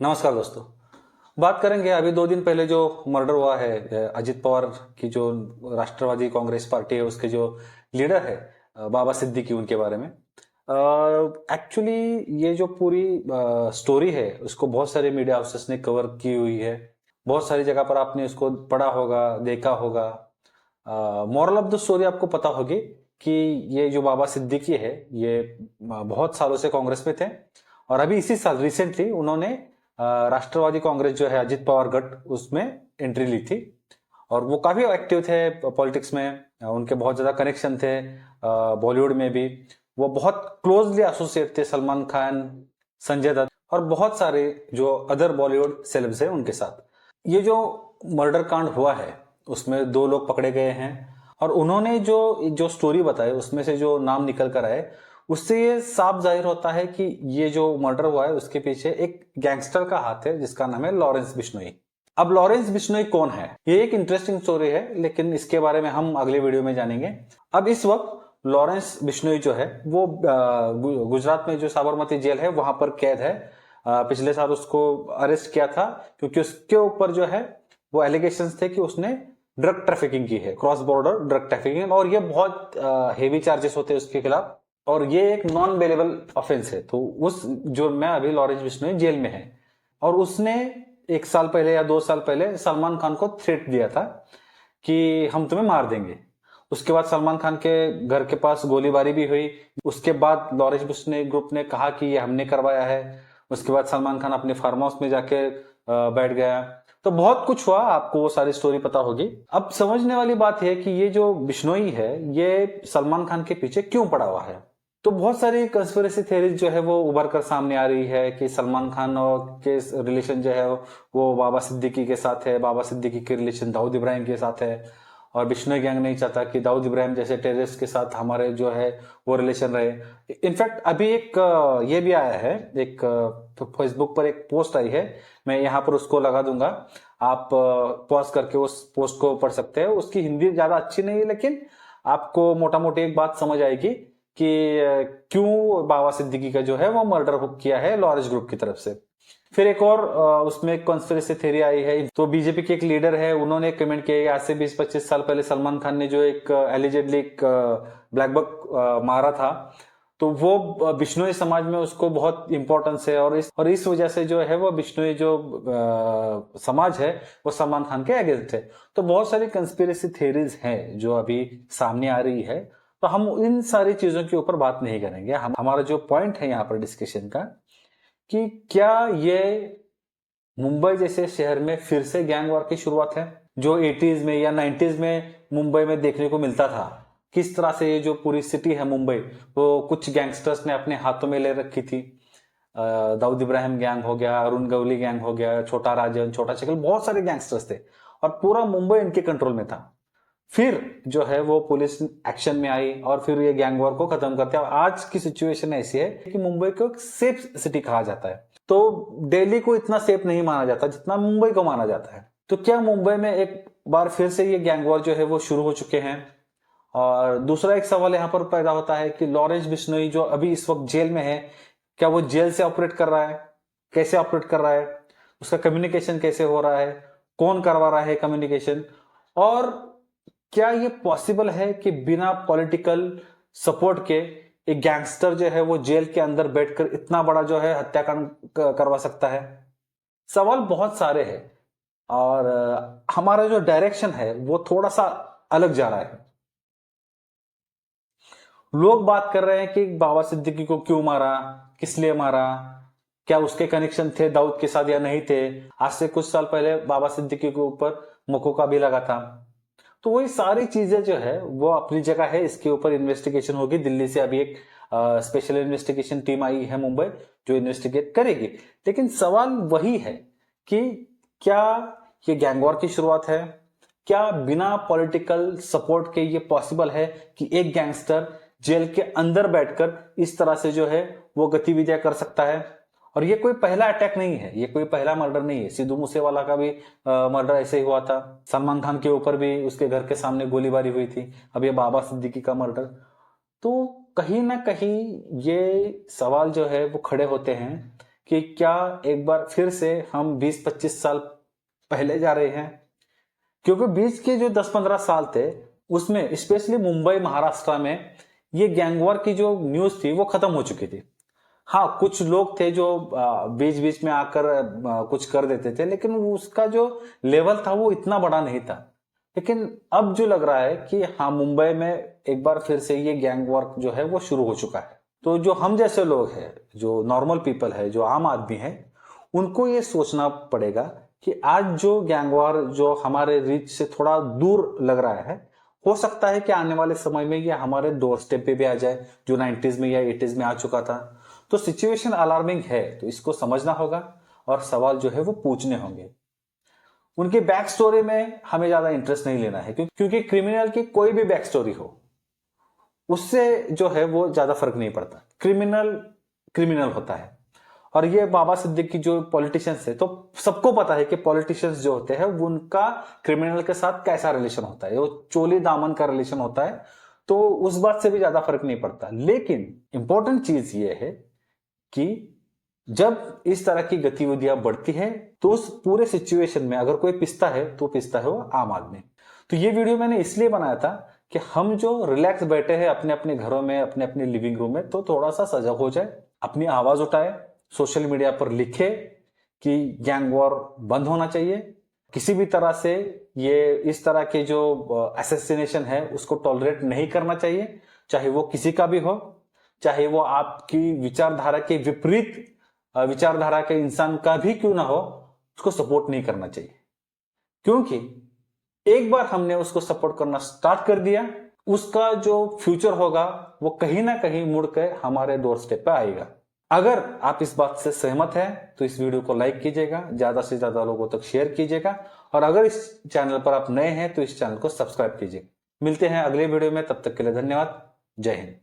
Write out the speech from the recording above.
नमस्कार दोस्तों। बात करेंगे अभी 2 दिन पहले जो मर्डर हुआ है अजित पवार की जो राष्ट्रवादी कांग्रेस पार्टी है उसके जो लीडर है बाबा सिद्दीकी उनके बारे में। एक्चुअली ये जो पूरी स्टोरी है उसको बहुत सारे मीडिया हाउसेस ने कवर की हुई है। बहुत सारी जगह पर आपने उसको पढ़ा होगा, देखा होगा। मॉरल ऑफ द स्टोरी आपको पता होगी कि ये जो बाबा सिद्दीकी है ये बहुत सालों से कांग्रेस में थे और अभी इसी साल रिसेंटली उन्होंने राष्ट्रवादी कांग्रेस जो है अजित पवार गठ उसमें एंट्री ली थी और वो काफी एक्टिव थे पॉलिटिक्स में। उनके बहुत ज्यादा कनेक्शन थे बॉलीवुड में भी। वो बहुत क्लोजली एसोसिएट थे सलमान खान, संजय दत्त और बहुत सारे जो अदर बॉलीवुड सेलेब्स हैं उनके साथ। ये जो मर्डर कांड हुआ है उसमें 2 लोग पकड़े गए हैं और उन्होंने जो जो स्टोरी बताई उसमें से जो नाम निकल कर आए उससे ये साफ जाहिर होता है कि ये जो मर्डर हुआ है उसके पीछे एक गैंगस्टर का हाथ है जिसका नाम है लॉरेंस बिश्नोई। अब लॉरेंस बिश्नोई कौन है, ये एक इंटरेस्टिंग स्टोरी है लेकिन इसके बारे में हम अगले वीडियो में जानेंगे। अब इस वक्त लॉरेंस बिश्नोई जो है वो गुजरात में जो साबरमती जेल है वहां पर कैद है। पिछले साल उसको अरेस्ट किया था क्योंकि उसके ऊपर जो है वो एलिगेशंस थे कि उसने ड्रग ट्रैफिकिंग की है, क्रॉस बॉर्डर ड्रग ट्रैफिकिंग, और ये बहुत हेवी चार्जेस होते हैं उसके खिलाफ और ये एक नॉन बेलेबल ऑफेंस है। तो उस जो मैं अभी लॉरेंस बिश्नोई जेल में है और उसने 1 साल पहले या 2 साल पहले सलमान खान को थ्रेट दिया था कि हम तुम्हें मार देंगे। उसके बाद सलमान खान के घर के पास गोलीबारी भी हुई। उसके बाद लॉरेंस बिश्नोई ग्रुप ने कहा कि ये हमने करवाया है। उसके बाद सलमान खान अपने फार्म हाउस में जाके बैठ गया। तो बहुत कुछ हुआ, आपको वो सारी स्टोरी पता होगी। अब समझने वाली बात है कि ये जो बिश्नोई है ये सलमान खान के पीछे क्यों पड़ा हुआ है। तो बहुत सारी कंस्पिरेसी थ्योरीज जो है वो उभर कर सामने आ रही है कि सलमान खान और के रिलेशन जो है वो बाबा सिद्दीकी के साथ है, बाबा सिद्दीकी के रिलेशन दाऊद इब्राहिम के साथ है और बिश्नोई गैंग नहीं चाहता कि दाऊद इब्राहिम जैसे टेररिस्ट के साथ हमारे जो है वो रिलेशन रहे। इनफैक्ट अभी एक ये भी आया है, एक फेसबुक पर एक पोस्ट आई है, मैं यहाँ पर उसको लगा दूंगा, आप पॉज करके उस पोस्ट को पढ़ सकते हैं। उसकी हिंदी ज्यादा अच्छी नहीं है लेकिन आपको मोटा मोटी एक बात समझ आएगी कि क्यों बाबा सिद्दीकी का जो है वो मर्डर किया है लॉरेंस ग्रुप की तरफ से। फिर एक और उसमें एक कॉन्स्पिरेसी थ्योरी आई है। तो बीजेपी के एक लीडर है, उन्होंने कमेंट किया आज से 20-25 साल पहले सलमान खान ने जो एक एलिजेडली एक ब्लैक बक मारा था तो वो बिश्नोई समाज में उसको बहुत इंपॉर्टेंस है और इस वजह से जो है वो बिश्नोई जो समाज है वो सलमान खान के अगेंस्ट है। तो बहुत सारी कंस्पिरेसी थ्योरीज हैं जो अभी सामने आ रही है। तो हम इन सारी चीजों के ऊपर बात नहीं करेंगे। हम हमारा जो पॉइंट है यहाँ पर डिस्कशन का कि क्या ये मुंबई जैसे शहर में फिर से गैंग वॉर की शुरुआत है जो 80s में या 90s में मुंबई में देखने को मिलता था। किस तरह से ये जो पूरी सिटी है मुंबई वो कुछ गैंगस्टर्स ने अपने हाथों में ले रखी थी। दाऊद इब्राहिम गैंग हो गया, अरुण गवली गैंग हो गया, छोटा राजन, छोटा शकील, बहुत सारे गैंगस्टर्स थे और पूरा मुंबई इनके कंट्रोल में था। फिर जो है वो पुलिस एक्शन में आई और फिर ये गैंग वॉर को खत्म करते हैं। आज की सिचुएशन ऐसी है कि मुंबई को एक सेफ सिटी कहा जाता है। तो दिल्ली को इतना सेफ नहीं माना जाता जितना मुंबई को माना जाता है। तो क्या मुंबई में एक बार फिर से ये गैंग वॉर जो है वो शुरू हो चुके हैं। और दूसरा एक सवाल यहाँ पर पैदा होता है कि लॉरेंस बिश्नोई जो अभी इस वक्त जेल में है, क्या वो जेल से ऑपरेट कर रहा है, कैसे ऑपरेट कर रहा है, उसका कम्युनिकेशन कैसे हो रहा है, कौन करवा रहा है कम्युनिकेशन, और क्या ये पॉसिबल है कि बिना पॉलिटिकल सपोर्ट के एक गैंगस्टर जो है वो जेल के अंदर बैठकर इतना बड़ा जो है हत्याकांड करवा सकता है। सवाल बहुत सारे हैं और हमारा जो डायरेक्शन है वो थोड़ा सा अलग जा रहा है। लोग बात कर रहे हैं कि बाबा सिद्दीकी को क्यों मारा, किस लिए मारा, क्या उसके कनेक्शन थे दाऊद के साथ या नहीं थे। आज से कुछ साल पहले बाबा सिद्दीकी के ऊपर मकोका भी लगा था। तो वही सारी चीजें जो है वो अपनी जगह है, इसके ऊपर इन्वेस्टिगेशन होगी। दिल्ली से अभी एक स्पेशल इन्वेस्टिगेशन टीम आई है मुंबई जो इन्वेस्टिगेट करेगी। लेकिन सवाल वही है कि क्या ये गैंग वॉर की शुरुआत है, क्या बिना पॉलिटिकल सपोर्ट के ये पॉसिबल है कि एक गैंगस्टर जेल के अंदर बैठकर इस तरह से जो है वो गतिविधियां कर सकता है। और ये कोई पहला अटैक नहीं है, ये कोई पहला मर्डर नहीं है। सिद्धू मूसेवाला का भी मर्डर ऐसे ही हुआ था। सलमान खान के ऊपर भी उसके घर के सामने गोलीबारी हुई थी। अब ये बाबा सिद्दीकी का मर्डर। तो कहीं ना कहीं ये सवाल जो है वो खड़े होते हैं कि क्या एक बार फिर से हम 20-25 साल पहले जा रहे हैं? क्योंकि बीच के जो 10-15 साल थे उसमें स्पेशली मुंबई महाराष्ट्र में ये गैंगवॉर की जो न्यूज थी वो खत्म हो चुकी थी। हाँ, कुछ लोग थे जो बीच बीच में आकर कुछ कर देते थे, लेकिन उसका जो लेवल था वो इतना बड़ा नहीं था। लेकिन अब जो लग रहा है कि हाँ, मुंबई में एक बार फिर से ये गैंग वॉर जो है वो शुरू हो चुका है। तो जो हम जैसे लोग हैं, जो नॉर्मल पीपल है, जो आम आदमी है, उनको ये सोचना पड़ेगा कि आज जो गैंग वॉर जो हमारे रीच से थोड़ा दूर लग रहा है, हो सकता है कि आने वाले समय में ये हमारे डोर स्टेप पे भी आ जाए, जो 90s में या 80s में आ चुका था। तो सिचुएशन अलार्मिंग है, तो इसको समझना होगा और सवाल जो है वो पूछने होंगे। उनकी बैक स्टोरी में हमें ज्यादा इंटरेस्ट नहीं लेना है, क्योंकि क्रिमिनल की कोई भी बैक स्टोरी हो, उससे जो है वो ज्यादा फर्क नहीं पड़ता। क्रिमिनल क्रिमिनल होता है। और ये बाबा सिद्दीकी जो पॉलिटिशियंस है, तो सबको पता है कि पॉलिटिशियंस जो होते हैं उनका क्रिमिनल के साथ कैसा रिलेशन होता है, वो चोली दामन का रिलेशन होता है। तो उस बात से भी ज्यादा फर्क नहीं पड़ता। लेकिन इंपॉर्टेंट चीज ये है कि जब इस तरह की गतिविधियां बढ़ती है तो उस पूरे सिचुएशन में अगर कोई पिसता है तो पिसता है वो आम आदमी। तो ये वीडियो मैंने इसलिए बनाया था कि हम जो रिलैक्स बैठे हैं अपने अपने घरों में, अपने अपने लिविंग रूम में, तो थोड़ा सा सजग हो जाए, अपनी आवाज उठाए, सोशल मीडिया पर लिखे कि गैंग वॉर बंद होना चाहिए। किसी भी तरह से ये इस तरह के जो असैसिनेशन है उसको टॉलरेट नहीं करना चाहिए, चाहे वो किसी का भी हो, चाहे वो आपकी विचारधारा के विपरीत विचारधारा के इंसान का भी क्यों ना हो, उसको सपोर्ट नहीं करना चाहिए। क्योंकि एक बार हमने उसको सपोर्ट करना स्टार्ट कर दिया, उसका जो फ्यूचर होगा वो कहीं ना कहीं मुड़ के हमारे डोर स्टेप पे आएगा। अगर आप इस बात से सहमत हैं तो इस वीडियो को लाइक कीजिएगा, ज्यादा से ज्यादा लोगों तक शेयर कीजिएगा, और अगर इस चैनल पर आप नए हैं तो इस चैनल को सब्सक्राइब कीजिएगा। मिलते हैं अगले वीडियो में, तब तक के लिए धन्यवाद। जय हिंद।